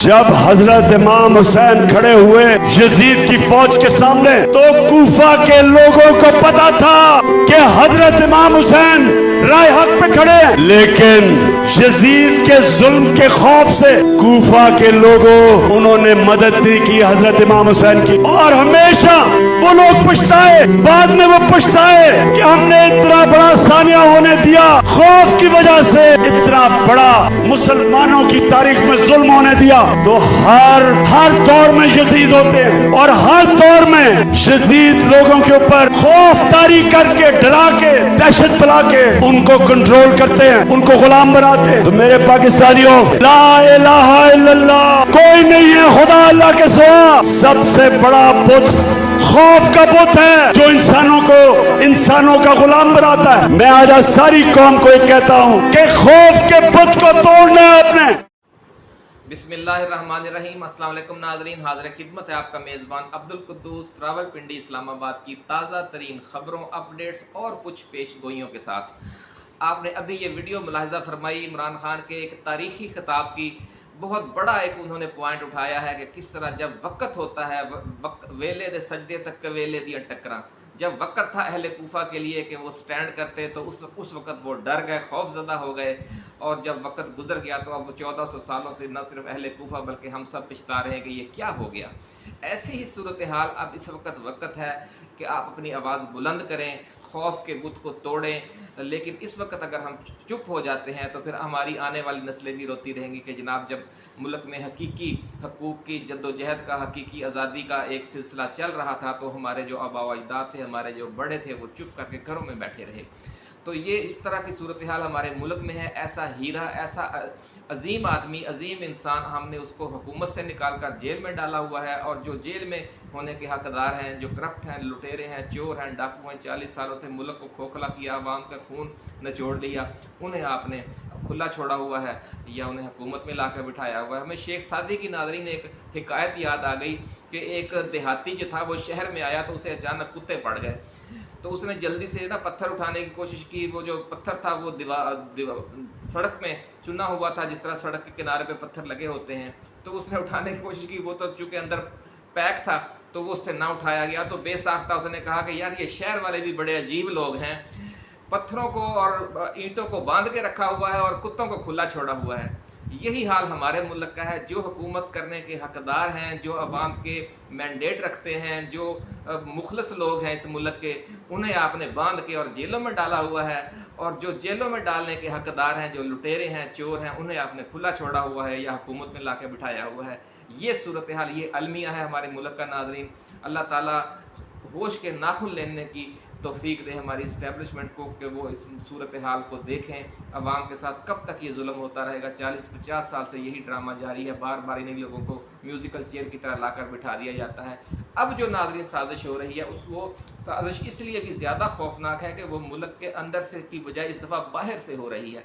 जब हजरत इमाम हुसैन खड़े हुए यजीद की फौज के सामने तो कूफा के लोगों को पता था कि हजरत इमाम हुसैन राय हक पे खड़े हैं, लेकिन यजीद के जुल्म के खौफ से कूफा के लोगों उन्होंने मदद नहीं की हजरत इमाम हुसैन की। और हमेशा वो लोग पछताए, बाद में वो पछताए कि हमने इतना बड़ा सानिया होने दिया, खौफ की वजह से इतना बड़ा मुसलमानों की तारीख में जुल्म होने दिया। तो हर दौर में यजीद होते हैं और हर दौर में यजीद लोगों के ऊपर खौफ तारी करके, डरा के, दहशत फैला के उनको कंट्रोल करते हैं, उनको गुलाम बनाते हैं। तो मेरे पाकिस्तानियों, ला इलाहा इल्लल्लाह, कोई नहीं है खुदा अल्लाह के सिवा। सबसे बड़ा बुत खौफ का बुत है जो इंसानों का गुलाम बनाता है। मैं आज सारी कौम को एक कहता हूँ कि खौफ के बुत को तोड़ना है अपने। बिस्मिल्लाहिर्रहमानिर्रहीम। अस्सलाम वालेकुम नाज़रीन, हाज़िर खिदमत है आपका मेज़बान अब्दुल कुद्दूस रावलपिंडी इस्लामाबाद की ताज़ा तरीन ख़बरों, अपडेट्स और कुछ पेशगोइयों के साथ। आपने अभी ये वीडियो मुलाहिज़ा फरमाई इमरान खान के एक तारीख़ी खिताब की। बहुत बड़ा एक उन्होंने पॉइंट उठाया है कि किस तरह जब वक़्त होता है, वेले दे सजदे तक वेले दियां टक्करां, जब वक़्त था अहले कूफा के लिए कि वो स्टैंड करते तो उस वक़्त वो डर गए, खौफज़दा हो गए। और जब वक़्त गुजर गया तो अब 1400 सालों से न सिर्फ अहले कूफा बल्कि हम सब पछता रहे हैं कि ये क्या हो गया। ऐसी ही सूरत हाल अब इस वक़्त है कि आप अपनी आवाज़ बुलंद करें, खौफ के बुत को तोड़ें। लेकिन इस वक्त अगर हम चुप हो जाते हैं तो फिर हमारी आने वाली नस्लें भी रोती रहेंगी कि जनाब जब मुल्क में हकीकी हकूक़ की जद्दोजहद का, हकीकी आज़ादी का एक सिलसिला चल रहा था तो हमारे जो आबा व अजदाद थे, हमारे जो बड़े थे, वो चुप करके घरों में बैठे रहे। तो ये इस तरह की सूरत हाल हमारे मुल्क में है। ऐसा हीरा, ऐसा अजीम आदमी, अजीम इंसान, हमने उसको हुकूमत से निकाल कर जेल में डाला हुआ है। और जो जेल में होने के हकदार हैं, जो करप्ट हैं, लुटेरे हैं, चोर हैं, डाकू हैं, 40 सालों से मुल्क को खोखला किया, आवाम का खून निचोड़ दिया, उन्हें आपने खुला छोड़ा हुआ है या उन्हें हुकूमत में ला कर बिठाया हुआ है। हमें शेख सादी की नाज़रीन एक हिकायत याद आ गई कि एक देहाती जो था वो शहर में आया तो उसे अचानक कुत्ते पड़ गए। तो उसने जल्दी से ना पत्थर उठाने की कोशिश की। वो जो पत्थर था वो सड़क में चुना हुआ था, जिस तरह सड़क के किनारे पे पत्थर लगे होते हैं। तो उसने उठाने की कोशिश की, वो तो चूँकि अंदर पैक था तो वो उससे ना उठाया गया। तो बेसाख्ता उसने कहा कि यार ये शहर वाले भी बड़े अजीब लोग हैं, पत्थरों को और ईंटों को बांध के रखा हुआ है और कुत्तों को खुला छोड़ा हुआ है। यही हाल हमारे मुल्क का है। जो हुकूमत करने के हकदार हैं, जो अवाम के मैंडेट रखते हैं, जो मुखलस लोग हैं इस मुल्क के, उन्हें आपने बांध के और जेलों में डाला हुआ है। और जो जेलों में डालने के हकदार हैं, जो लुटेरे हैं, चोर हैं, उन्हें आपने खुला छोड़ा हुआ है या हुकूमत में ला के बिठाया हुआ है। ये सूरत हाल, ये अलमिया है हमारे मुल्क का नाज़रीन। अल्लाह ताला होश के नाखुन लेने की तौफीक दे हमारी इस्टेब्लिशमेंट को कि वो इस सूरत हाल को देखें। अवाम के साथ कब तक ये जुल्म होता रहेगा? 40-50 साल से यही ड्रामा जारी है। बार बार इन्हीं लोगों को म्यूज़िकल चेयर की तरह लाकर बिठा दिया जाता है। अब जो नाज़रीन साजिश हो रही है वो साजिश इसलिए भी ज़्यादा खौफनाक है कि वो मुल्क के अंदर से की बजाय इस दफ़ा बाहर से हो रही है।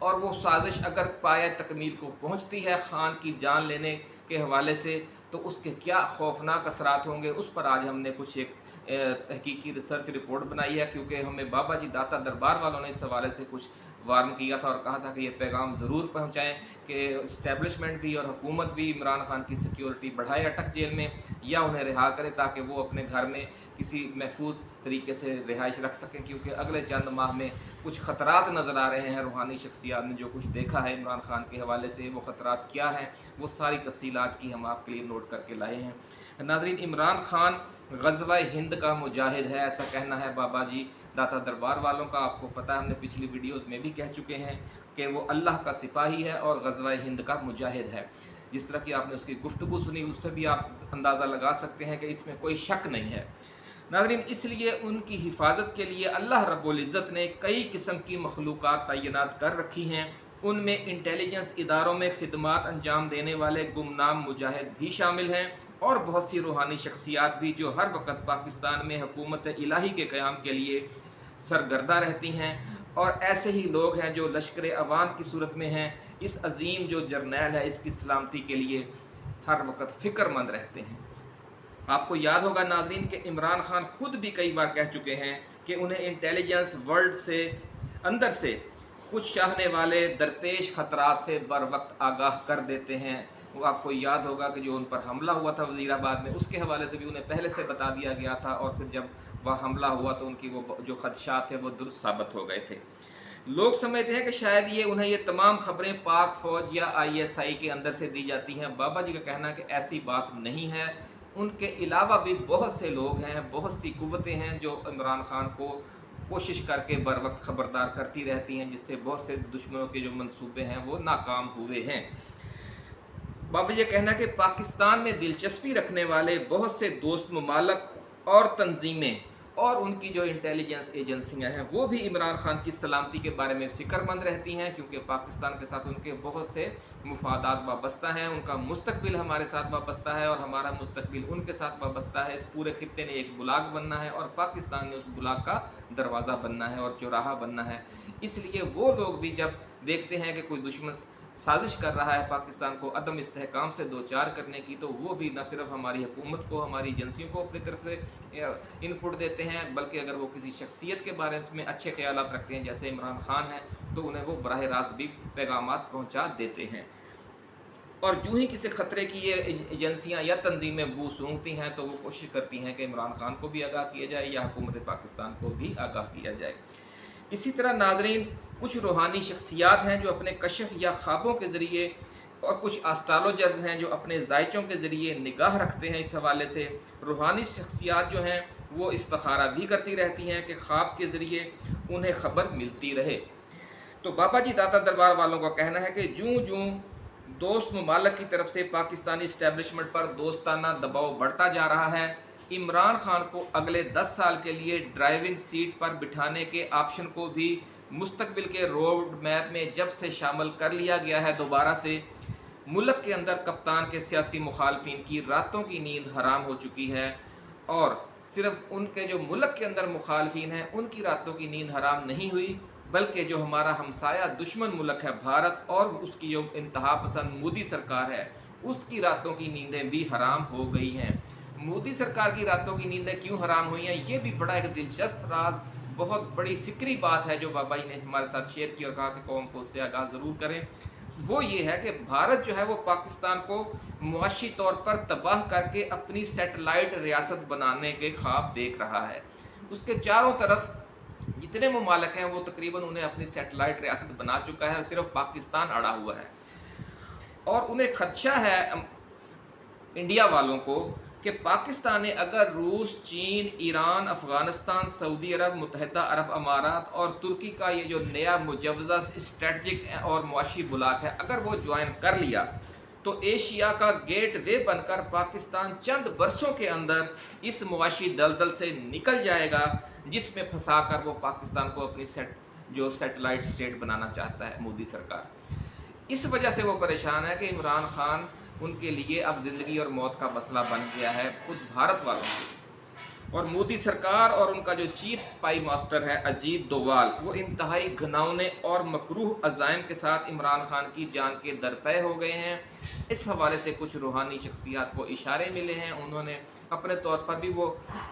और वो साजिश अगर पाए तकमील को पहुँचती है खान की जान लेने के हवाले से तो उसके क्या खौफनाक असरात होंगे, उस पर आज हमने कुछ एक हकीकी रिसर्च रिपोर्ट बनाई है। क्योंकि हमें बाबा जी दाता दरबार वालों ने इस हवाले से कुछ वार्न किया था और कहा था कि ये पैगाम ज़रूर पहुँचाएँ कि इस्टेब्लिशमेंट भी और हुकूमत भी इमरान खान की सिक्योरिटी बढ़ाए अटक जेल में या उन्हें रिहा करे ताकि वो अपने घर में किसी महफूज तरीके से रिहाइश रख सकें। क्योंकि अगले चंद माह में कुछ ख़तरात नज़र आ रहे हैं। रूहानी शख्सियात ने जो कुछ देखा है इमरान खान के हवाले से, वो ख़तरात क्या हैं, वो सारी तफसील आज की हम आपके लिए नोट करके लाए हैं। नाज़रीन, इमरान खान ग़ज़वा हिंद का मुजाहिद है, ऐसा कहना है बाबा जी दाता दरबार वालों का। आपको पता है, हमने पिछली वीडियोज़ में भी कह चुके हैं कि वो अल्लाह का सिपाही है और ग़ज़वा हिंद का मुजाहिद है। जिस तरह की आपने उसकी गुफ्तगू सुनी उससे भी आप अंदाज़ा लगा सकते हैं कि इसमें कोई शक नहीं है। नाज़रीन, इसलिए उनकी हिफाजत के लिए अल्लाह रब्बुल इज़्ज़त ने कई किस्म की मखलूक़ात तैनात कर रखी हैं। उनमें इंटेलिजेंस इदारों में खिदमात अंजाम देने वाले गुमनाम मुजाहिद भी शामिल हैं और बहुत सी रूहानी शख्सियात भी जो हर वक्त पाकिस्तान में हुकूमत इलाही के क़याम के लिए सरगर्दा रहती हैं। और ऐसे ही लोग हैं जो लश्कर अवाम की सूरत में हैं। इस अजीम जो जर्नैल है, इसकी सलामती के लिए हर वक्त फ़िक्रमंद रहते हैं। आपको याद होगा नाज़रीन कि इमरान खान खुद भी कई बार कह चुके हैं कि उन्हें इंटेलिजेंस वर्ल्ड से अंदर से कुछ चाहने वाले दरपेश खतरात से बर वक्त आगाह कर देते हैं। वो आपको याद होगा कि जो उन पर हमला हुआ था वज़ीराबाद में, उसके हवाले से भी उन्हें पहले से बता दिया गया था, और फिर जब वह हमला हुआ तो उनकी वो जो खदशात थे वो दुरुस्त साबित हो गए थे। लोग समझते हैं कि शायद उन्हें ये तमाम खबरें पाक फ़ौज या ISI के अंदर से दी जाती हैं। बाबा जी का कहना है कि ऐसी बात नहीं है। उनके अलावा भी बहुत से लोग हैं, बहुत सी कुव्वतें हैं जो इमरान खान को कोशिश करके बर वक्त ख़बरदार करती रहती हैं, जिससे बहुत से दुश्मनों के जो मंसूबे हैं वो नाकाम हुए हैं। बाबा जी का कहना है कि पाकिस्तान में दिलचस्पी रखने वाले बहुत से दोस्त ममालक और तंजीमें और उनकी जो इंटेलिजेंस एजेंसियां हैं वो भी इमरान खान की सलामती के बारे में फ़िक्रमंद रहती हैं, क्योंकि पाकिस्तान के साथ उनके बहुत से मुफादात वाबस्ता हैं। उनका मुस्तकबिल हमारे साथ वाबस्ता है और हमारा मुस्तकबिल उनके साथ वाबस्ता है। इस पूरे खित्ते ने एक बुलाग बनना है और पाकिस्तान ने उस बुलाग का दरवाज़ा बनना है और चौराहा बनना है। इसलिए वो लोग भी जब देखते हैं कि कोई दुश्मन साजिश कर रहा है पाकिस्तान को अदम इस्तेहकाम से दो चार करने की, तो वो भी न सिर्फ हमारी हुकूमत को, हमारी एजेंसियों को अपनी तरफ से इनपुट देते हैं, बल्कि अगर वो किसी शख्सियत के बारे में अच्छे ख्यालात रखते हैं जैसे इमरान खान हैं, तो उन्हें वो बराह रास्त भी पैगामात पहुँचा देते हैं। और यूँ ही किसी ख़तरे की ये एजेंसियाँ या तंजीमें बू सूंघती हैं तो वो कोशिश करती हैं कि इमरान खान को भी आगाह किया जाए या हुकूमत पाकिस्तान को भी आगाह किया जाए। इसी तरह नाज़रीन, कुछ रूहानी शख्सियात हैं जो अपने कशफ या ख्वाबों के ज़रिए, और कुछ एस्ट्रोलॉजर्स हैं जो अपने जायचों के ज़रिए निगाह रखते हैं। इस हवाले से रूहानी शख्सियात जो हैं वो इस्तिखारा भी करती रहती हैं कि ख्वाब के ज़रिए उन्हें ख़बर मिलती रहे। तो बाबा जी दाता दरबार वालों का कहना है कि जूँ जूँ दोस्त ममालिक की तरफ से पाकिस्तानी इस्टेब्लिशमेंट पर दोस्ताना दबाव बढ़ता जा रहा है, इमरान खान को अगले 10 साल के लिए ड्राइविंग सीट पर बिठाने के ऑप्शन को भी मुस्तकबिल के रोड मैप में जब से शामिल कर लिया गया है दोबारा से, मुल्क के अंदर कप्तान के सियासी मुखालफिन की रातों की नींद हराम हो चुकी है। और सिर्फ उनके जो मुल्क के अंदर मुखालफिन हैं उनकी रातों की नींद हराम नहीं हुई, बल्कि जो हमारा हमसाया दुश्मन मुल्क है भारत और उसकी जो इंतहा पसंद मोदी सरकार है उसकी रातों की नींदें भी हराम हो गई हैं। मोदी सरकार की रातों की नींदें क्यों हराम हुई हैं, ये भी बड़ा एक दिलचस्प राज, बहुत बड़ी फिक्री बात है जो बाबा जी ने हमारे साथ शेयर की और कहा कि कौम को उससे आगाह ज़रूर करें। वो ये है कि भारत जो है वो पाकिस्तान को मुआशी तौर पर तबाह करके अपनी सैटेलाइट रियासत बनाने के ख्वाब देख रहा है। उसके चारों तरफ जितने ममालिक हैं वो तकरीबन उन्हें अपनी सैटेलाइट रियासत बना चुका है, सिर्फ पाकिस्तान अड़ा हुआ है। और उन्हें खदशा है इंडिया वालों को कि पाकिस्तान ने अगर रूस, चीन, ईरान, अफ़गानिस्तान, सऊदी अरब, मुत्तहिदा अरब अमारात और तुर्की का ये जो नया मुजव्वज़ा स्ट्रेटजिक और मुआशी बुलाक है, अगर वो ज्वाइन कर लिया तो एशिया का गेट वे बनकर पाकिस्तान चंद बरसों के अंदर इस मुआशी दलदल से निकल जाएगा जिसमें फंसा कर वो पाकिस्तान को अपनी सैटेलाइट स्टेट बनाना चाहता है मोदी सरकार। इस वजह से वो परेशान है कि इमरान खान उनके लिए अब ज़िंदगी और मौत का मसला बन गया है खुद भारत वालों के। और मोदी सरकार और उनका जो चीफ स्पाई मास्टर है अजीत डोवाल, वो इंतहाई घिनौने और मकरूह अज़ाइम के साथ इमरान खान की जान के दरपे हो गए हैं। इस हवाले से कुछ रूहानी शख्सियात को इशारे मिले हैं, उन्होंने अपने तौर पर भी वो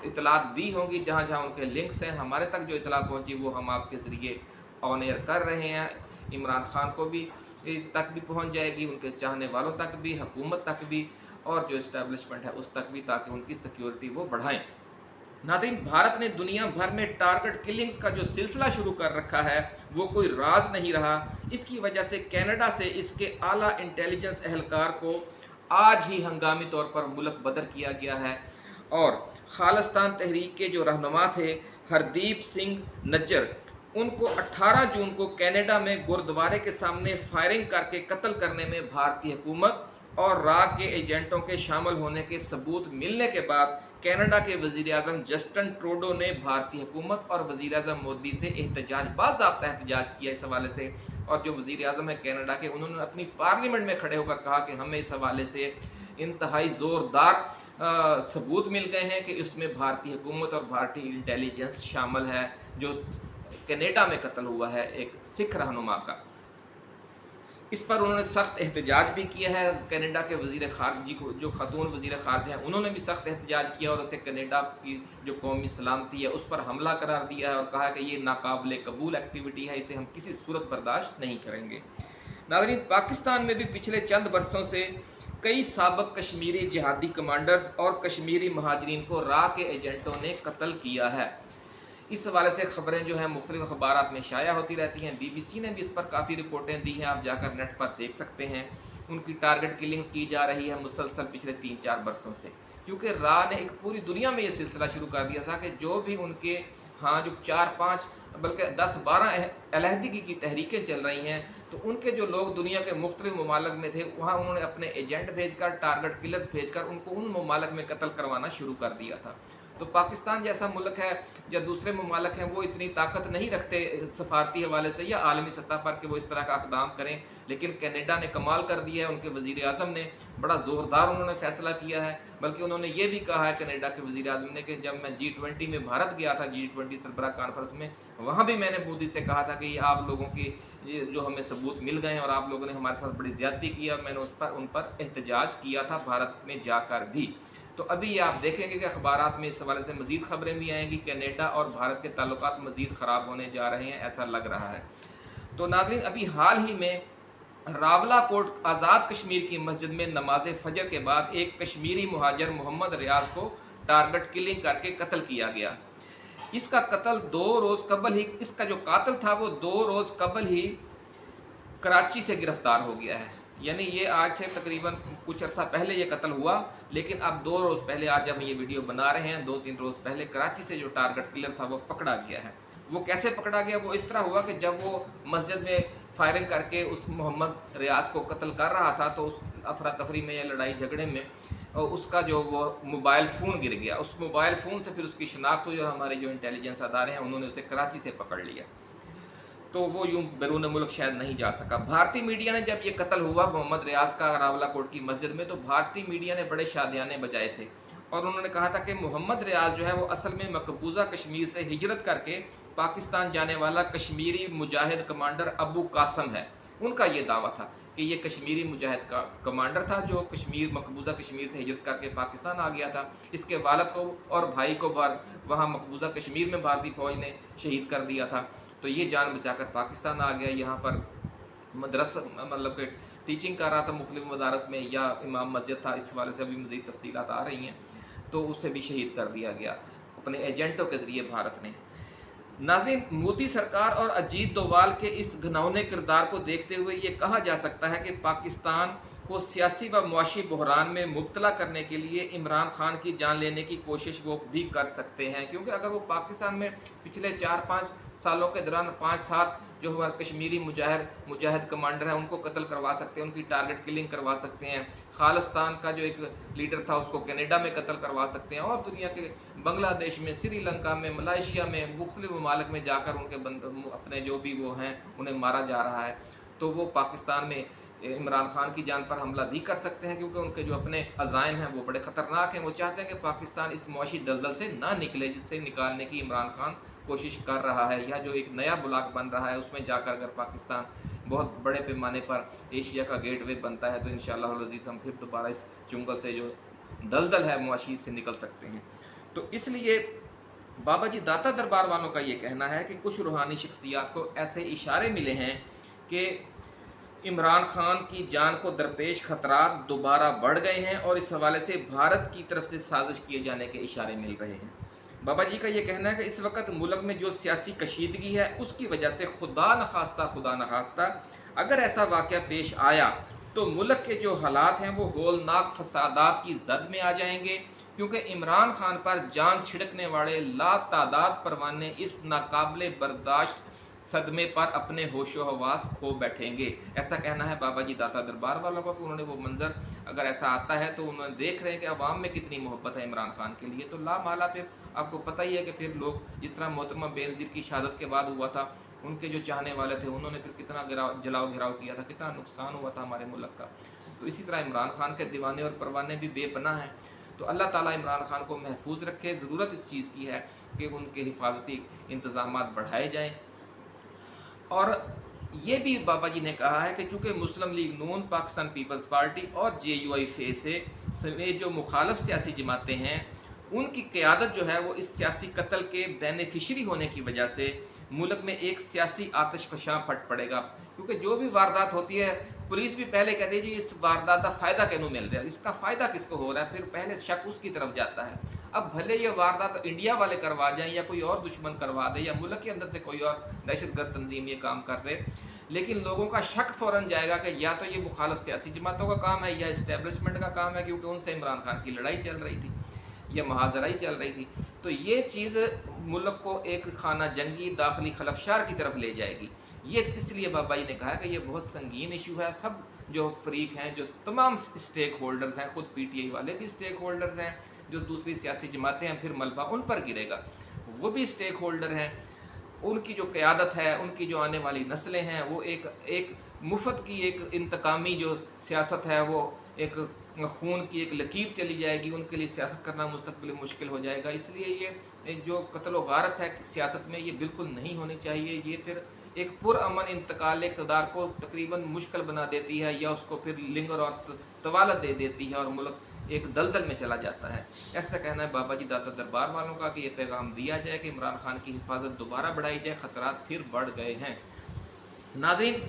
इतलात दी होंगी, जहाँ जहाँ उनके लिंक्स हैं हमारे तक जो इतला पहुँची वो हम आपके ज़रिए ऑन एयर कर रहे हैं। इमरान खान को भी तक भी पहुंच जाएगी, उनके चाहने वालों तक भी, हुकूमत तक भी, और जो इस्टेब्लिशमेंट है उस तक भी, ताकि उनकी सिक्योरिटी वो बढ़ाएं। नाज़रीन, भारत ने दुनिया भर में टारगेट किलिंग्स का जो सिलसिला शुरू कर रखा है वो कोई राज नहीं रहा। इसकी वजह से कनाडा से इसके आला इंटेलिजेंस एहलकार को आज ही हंगामी तौर पर मुल्क बदर किया गया है। और खालिस्तान तहरीक के जो रहनुमा थे हरदीप सिंह नज्जर, उनको 18 जून को कनाडा में गुरुद्वारे के सामने फायरिंग करके कत्ल करने में भारतीय हुकूमत और राग के एजेंटों के शामिल होने के सबूत मिलने के बाद कनाडा के वज़ीर-ए-आज़म जस्टिन ट्रूडो ने भारतीय हुकूमत और वज़ीर-ए-आज़म मोदी से एहतजाज, बाज़ाब्ता एहतजाज किया इस हवाले से। और जो वज़ीर-ए-आज़म है कनाडा के, उन्होंने अपनी पार्लियामेंट में खड़े होकर कहा कि हमें इस हवाले से इंतहाई ज़ोरदार सबूत मिल गए हैं कि इसमें भारतीय हुकूमत और भारतीय इंटेलिजेंस शामिल है, जो कनाडा में कत्ल हुआ है एक सिख रहनुमा का। इस पर उन्होंने सख्त एहतजाज भी किया है। कनाडा के वज़ीर ख़ारजी को, जो खातून वज़ीर ख़ारजा हैं, उन्होंने भी सख्त एहतजाज किया और उसे कनाडा की जो कौमी सलामती है उस पर हमला करार दिया है और कहा कि ये नाकाबिल कबूल एक्टिविटी है, इसे हम किसी सूरत बर्दाश्त नहीं करेंगे। नाज़रीन, पाकिस्तान में भी पिछले चंद बरसों से कई साबिक़ कश्मीरी जिहादी कमांडर्स और कश्मीरी महाजरीन को रा के एजेंटों ने कत्ल किया है। इस हवाले से खबरें जो हैं मुख्तलिफ अखबारात में शाया होती रहती हैं। BBC ने भी इस पर काफ़ी रिपोर्टें दी हैं, आप जाकर नेट पर देख सकते हैं। उनकी टारगेट किलिंग्स की जा रही है मुसलसल पिछले 3-4 बरसों से, क्योंकि रा ने एक पूरी दुनिया में ये सिलसिला शुरू कर दिया था कि जो भी उनके जो 4-5 बल्कि 10-12 अलहदगी की तहरीकें चल रही हैं, तो उनके जो लोग दुनिया के मुख्तलिफ ममालिक में थे, वहाँ उन्होंने अपने एजेंट भेजकर, टारगेट किलर्स भेजकर उनको उन ममालिक में कत्ल करवाना शुरू कर दिया था। तो पाकिस्तान जैसा मुल्क है या दूसरे ममालिक हैं, वो इतनी ताकत नहीं रखते सफारती हवाले से या आलमी सतह पर कि वो इस तरह का इक़दाम करें, लेकिन कनाडा ने कमाल कर दिया है। उनके वज़ीर आज़म ने बड़ा ज़ोरदार उन्होंने फ़ैसला किया है, बल्कि उन्होंने ये भी कहा है कनाडा के वज़ीर आज़म ने कि जब मैं G20 में भारत गया था, G20 सरबराह कॉन्फ्रेंस में, वहाँ भी मैंने मोदी से कहा था कि ये आप लोगों की जो हमें सबूत मिल गए हैं और आप लोगों ने हमारे साथ बड़ी ज़्यादती की है, मैंने उन पर एहतजाज किया था भारत में जाकर भी। तो अभी ये आप देखेंगे कि अखबारात में इस हवाले से मज़ीद खबरें भी आएंगी, कनाडा और भारत के ताल्लुकात मज़ीद ख़राब होने जा रहे हैं, ऐसा लग रहा है। तो नाज़रीन, अभी हाल ही में रावलाकोट आज़ाद कश्मीर की मस्जिद में नमाज फ़जर के बाद एक कश्मीरी मुहाजिर मोहम्मद रियाज को टारगेट किलिंग करके कत्ल किया गया। इसका कत्ल 2 रोज़ कबल ही, इसका जो कातिल था वो 2 रोज़ कबल ही कराची से गिरफ़्तार हो गया है। यानी ये आज से तकरीबन कुछ अर्सा पहले ये कत्ल हुआ, लेकिन अब 2 रोज़ पहले, आज जब ये वीडियो बना रहे हैं 2-3 रोज़ पहले कराची से जो टारगेट किलर था वो पकड़ा गया है। वो कैसे पकड़ा गया? वो इस तरह हुआ कि जब वो मस्जिद में फायरिंग करके उस मोहम्मद रियाज को कत्ल कर रहा था, तो उस अफरा तफरी में या लड़ाई झगड़े में उसका जो वो मोबाइल फ़ोन गिर गया। उस मोबाइल फ़ोन से फिर उसकी शनाख्त हुई और हमारे जो इंटेलिजेंस अदारे हैं उन्होंने उसे कराची से पकड़ लिया, तो वो यूँ बैरून मुल्क शायद नहीं जा सका। भारतीय मीडिया ने जब ये कत्ल हुआ मोहम्मद रियाज का रावलाकोट की मस्जिद में, तो भारतीय मीडिया ने बड़े शादियाने बजाए थे और उन्होंने कहा था कि मोहम्मद रियाज जो है वो असल में मकबूजा कश्मीर से हिजरत करके पाकिस्तान जाने वाला कश्मीरी मुजाहिद कमांडर अबू कासम है। उनका ये दावा था कि ये कश्मीरी मुजाहिद का कमांडर था जो मकबूजा कश्मीर से हिजरत करके पाकिस्तान आ गया था। इसके वालिद को और भाई को वहाँ मकबूजा कश्मीर में भारतीय फ़ौज ने शहीद कर दिया था, तो ये जान बचाकर पाकिस्तान आ गया। यहाँ पर मदरसा मतलब कि टीचिंग कर रहा था मुख्तलिफ मदारस में, या इमाम मस्जिद था, इस हवाले से अभी मज़ीद तफसीलात आ रही हैं। तो उसे भी शहीद कर दिया गया अपने एजेंटों के ज़रिए भारत ने। नाज़रीन, मोदी सरकार और अजीत डोवाल के इस घिनौने किरदार को देखते हुए ये कहा जा सकता है कि पाकिस्तान को सियासी व मुआशी बहरान में मुब्तला करने के लिए इमरान खान की जान लेने की कोशिश वो भी कर सकते हैं, क्योंकि अगर वो पाकिस्तान में पिछले 4-5 सालों के दौरान 5-7 जो हमारे कश्मीरी मुजाहिद कमांडर हैं उनको कत्ल करवा सकते हैं, उनकी टारगेट किलिंग करवा सकते हैं, खालिस्तान का जो एक लीडर था उसको कनाडा में कत्ल करवा सकते हैं, और दुनिया के बांग्लादेश में, श्रीलंका में, मलाइशिया में, मुख्तलिफ ममालिक में जाकर उनके अपने जो भी वो हैं उन्हें मारा जा रहा है। तो वो पाकिस्तान में इमरान खान की जान पर हमला भी कर सकते हैं, क्योंकि उनके जो अपने अज़ाइम हैं वो बड़े ख़तरनाक हैं। वो चाहते हैं कि पाकिस्तान इस मुआशी दलदल से ना निकले जिससे निकालने की इमरान खान कोशिश कर रहा है, या जो एक नया ब्लॉक बन रहा है उसमें जाकर अगर पाकिस्तान बहुत बड़े पैमाने पर एशिया का गेटवे बनता है तो इंशाअल्लाह अज़ीज़ हम फिर दोबारा इस चुंगल से जो दलदल है मुआशी से निकल सकते हैं। तो इसलिए बाबा जी दाता दरबार वालों का ये कहना है कि कुछ रूहानी शख्सियात को ऐसे इशारे मिले हैं कि इमरान खान की जान को दरपेश खतरात दोबारा बढ़ गए हैं और इस हवाले से भारत की तरफ से साजिश किए जाने के इशारे मिल रहे हैं। बाबा जी का ये कहना है कि इस वक्त मुल्क में जो सियासी कशीदगी है उसकी वजह से खुदा न खास्ता अगर ऐसा वाक़या पेश आया तो मुल्क के जो हालात हैं वो होलनाक फसादात की जद में आ जाएंगे, क्योंकि इमरान खान पर जान छिड़कने वाले लातादाद परवाने इस नाकाबिले बर्दाश्त सदमे पर अपने होशो हवास खो बैठेंगे। ऐसा कहना है बाबा जी दाता दरबार वालों का कि उन्होंने वो मंजर अगर ऐसा आता है तो उन्होंने देख रहे हैं कि अवाम में कितनी मोहब्बत है इमरान खान के लिए। तो लामाला फिर आपको पता ही है कि फिर लोग जिस तरह मोहतरमा बेनज़ीर की शहादत के बाद हुआ था, उनके जो चाहने वाले थे उन्होंने फिर कितना जलाओ घिराव किया था, कितना नुकसान हुआ था हमारे मुल्क का। तो इसी तरह इमरान खान के दीवाने और परवाने भी बेपनाह हैं। तो अल्लाह ताला इमरान खान को महफूज रखे। ज़रूरत इस चीज़ की है कि उनके हिफाजती इंतज़ामात बढ़ाए जाएँ और ये भी बाबा जी ने कहा है कि चूँकि मुस्लिम लीग नून, पाकिस्तान पीपल्स पार्टी और JUIF से समेत जो मुखालफ सियासी जमातें हैं, उनकी क़यादत जो है वो इस सियासी कत्ल के बेनिफिशरी होने की वजह से मुल्क में एक सियासी आतिश फशां फट पड़ेगा। क्योंकि जो भी वारदात होती है, पुलिस भी पहले कहती है जी इस वारदात का फ़ायदा कैनू मिल रहा है, इसका फ़ायदा किसको हो रहा है, फिर पहले शक उसकी तरफ जाता है। अब भले ये वारदात इंडिया वाले करवा जाएं या कोई और दुश्मन करवा दे या मुल्क के अंदर से कोई और दहशतगर्द तंजीम ये काम कर दे, लेकिन लोगों का शक फ़ौरन जाएगा कि या तो ये मुखालफ सियासी जमातों का काम है या इस्टेब्लिशमेंट का काम है, क्योंकि उनसे इमरान खान की लड़ाई चल रही थी या मुहाजराई चल रही थी। तो ये चीज़ मुल्क को एक खाना जंगी दाखिली खलफशार की तरफ ले जाएगी। ये इसलिए बाबा जी ने कहा कि ये बहुत संगीन इशू है। सब जो फरीक हैं, जो तमाम स्टेक होल्डर्स हैं, ख़ुद PTI वाले भी स्टेक होल्डर्स हैं, जो दूसरी सियासी जमातें हैं, फिर मलबा उन पर गिरेगा, वो भी स्टेक होल्डर हैं। उनकी जो क़यादत है, उनकी जो आने वाली नस्लें हैं, वो एक मुफ्त की एक इंतकामी जो सियासत है, वो एक खून की एक लकीर चली जाएगी। उनके लिए सियासत करना मुस्तक़बिल में मुश्किल हो जाएगा। इसलिए ये जो कत्ल व गारत है सियासत में, ये बिल्कुल नहीं होनी चाहिए। ये फिर एक पुरअमन इंतकाल इक़्तिदार को तकरीबन मुश्किल बना देती है या उसको फिर लिंगर और तवालत दे देती है और मुल्क एक दलदल में चला जाता है। ऐसा कहना है बाबा जी दाता दरबार वालों का कि ये पैगाम दिया जाए कि इमरान खान की हिफाजत दोबारा बढ़ाई जाए, ख़तरात फिर बढ़ गए हैं। नाज़रीन,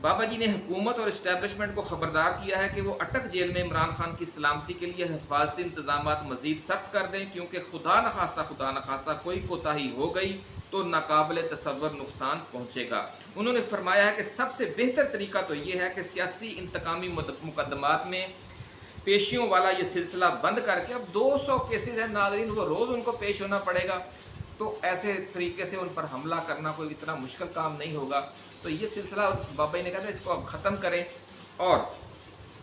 बाबा जी ने हुकूमत और इस्टेब्लिशमेंट को ख़बरदार किया है कि वो अटक जेल में इमरान खान की सलामती के लिए हिफाजती इंतजामात मज़ीद सख्त कर दें, क्योंकि खुदा न खास्ता कोई कोताही हो गई तो नाकाबिल तसव्वुर नुकसान पहुँचेगा। उन्होंने फरमाया है कि सबसे बेहतर तरीका तो ये है कि सियासी इंतकामी मुकदमात में पेशियों वाला ये सिलसिला बंद करके, अब 200 केसेस हैं नाज़रीन, वो रोज़ उनको पेश होना पड़ेगा, तो ऐसे तरीके से उन पर हमला करना कोई इतना मुश्किल काम नहीं होगा। तो ये सिलसिला बाबा ने कहा था इसको अब ख़त्म करें और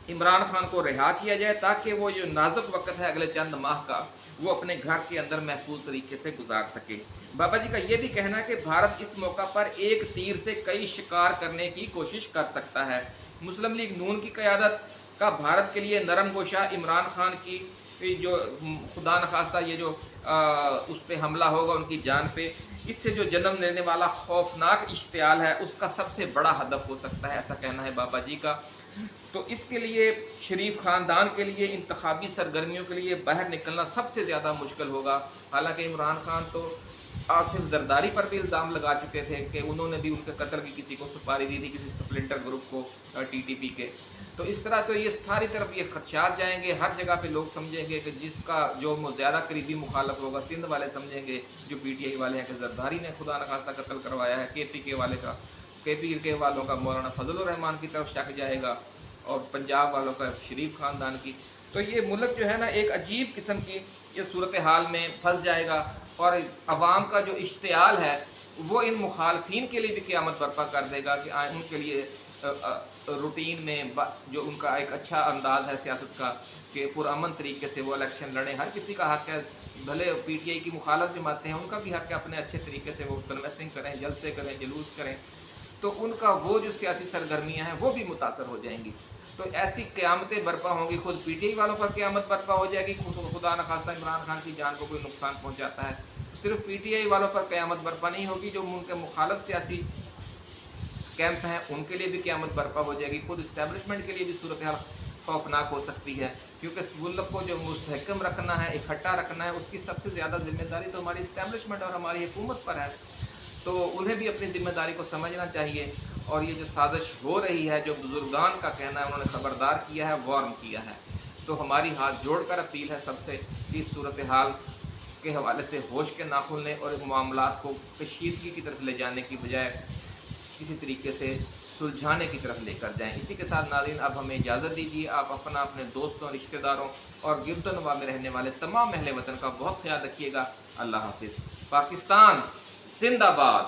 इमरान खान को रिहा किया जाए, ताकि वो जो नाजुक वक्त है अगले चंद माह का, वो अपने घर के अंदर महफूज तरीके से गुजार सके। बाबा जी का ये भी कहना है कि भारत इस मौका पर एक तीर से कई शिकार करने की कोशिश कर सकता है। मुस्लिम लीग नून की क़यादत का भारत के लिए नरम गोशा इमरान खान की जो खुदा न खास्ता ये जो उस पर हमला होगा उनकी जान पे, इससे जो जन्म लेने वाला खौफनाक इश्तियाल है उसका सबसे बड़ा हदफ हो सकता है, ऐसा कहना है बाबा जी का। तो इसके लिए शरीफ ख़ानदान के लिए इंतखाबी सरगर्मियों के लिए बाहर निकलना सबसे ज़्यादा मुश्किल होगा। हालांकि इमरान खान तो आसिफ जरदारी पर भी इल्ज़ाम लगा चुके थे कि उन्होंने भी उनके कत्ल की किसी को सुपारी दी थी, किसी स्प्लिंटर ग्रुप को TTP के। तो इस तरह तो ये सारी तरफ ये खदशात जाएंगे, हर जगह पे लोग समझेंगे कि जिसका जो ज़्यादा करीबी मुखालफ होगा, सिंध वाले समझेंगे जो PTI वाले हैं कि जरदारी ने खुदा न खास्ता कत्ल करवाया है, KPK वालों का मौलाना फजलुर रहमान की तरफ शक जाएगा और पंजाब वालों का शरीफ ख़ानदान की। तो ये मुल्क जो है ना एक अजीब किस्म की ये सूरत हाल में फंस जाएगा और अवाम का जो इश्तियाल है वो इन मुखालफिन के लिए भी क़यामत बर्पा कर देगा कि उनके लिए रूटीन में जो उनका एक अच्छा अंदाज़ है सियासत का कि पुरअमन तरीके से वो इलेक्शन लड़ें। हर किसी का हक़ है, भले PTI की मुखालफ जमातें हैं उनका भी हक़ है अपने अच्छे तरीके से वो कन्वेंसिंग करें, जलसे करें, जुलूस करें, तो उनका वो जो सियासी सरगर्मियाँ हैं वो भी मुतासर हो जाएंगी। तो ऐसी क़यामतें बर्पा होंगी, खुद PTI वालों पर क़यामत बर्पा हो जाएगी, खुदा न खास्ता इमरान खान की जान को कोई नुकसान पहुँचाता है तो सिर्फ PTI वालों पर क़यामत बर्पा नहीं होगी, जो उनके मुखालफ सियासी कैंप हैं उनके लिए भी क़यामत बर्पा हो जाएगी। खुद इस्टेब्लिशमेंट के लिए भी सूरत हाल खौफनाक हो सकती है, क्योंकि मुल्क को जो मुस्तहकम रखना है, इकट्ठा रखना है, उसकी सबसे ज़्यादा जिम्मेदारी तो हमारी इस्टेब्लिशमेंट और हमारी हुकूमत पर है। तो उन्हें भी अपनी जिम्मेदारी को समझना चाहिए। और ये जो साजिश हो रही है, जो बुजुर्गान का कहना है, उन्होंने ख़बरदार किया है, वार्न किया है, तो हमारी हाथ जोड़कर अपील है सबसे कि इस सूरत हाल के हवाले से होश के नाखुन लें और मामलात को कशीदगी की तरफ ले जाने की बजाय किसी तरीके से सुलझाने की तरफ लेकर जाएं। इसी के साथ नाज़रीन अब हमें इजाज़त दीजिए। आप अपने दोस्तों, रिश्तेदारों और गिरदोनवा में रहने वाले तमाम अहले वतन का बहुत ख्याल रखिएगा। अल्लाह हाफिज़। पाकिस्तान जिंदाबाद।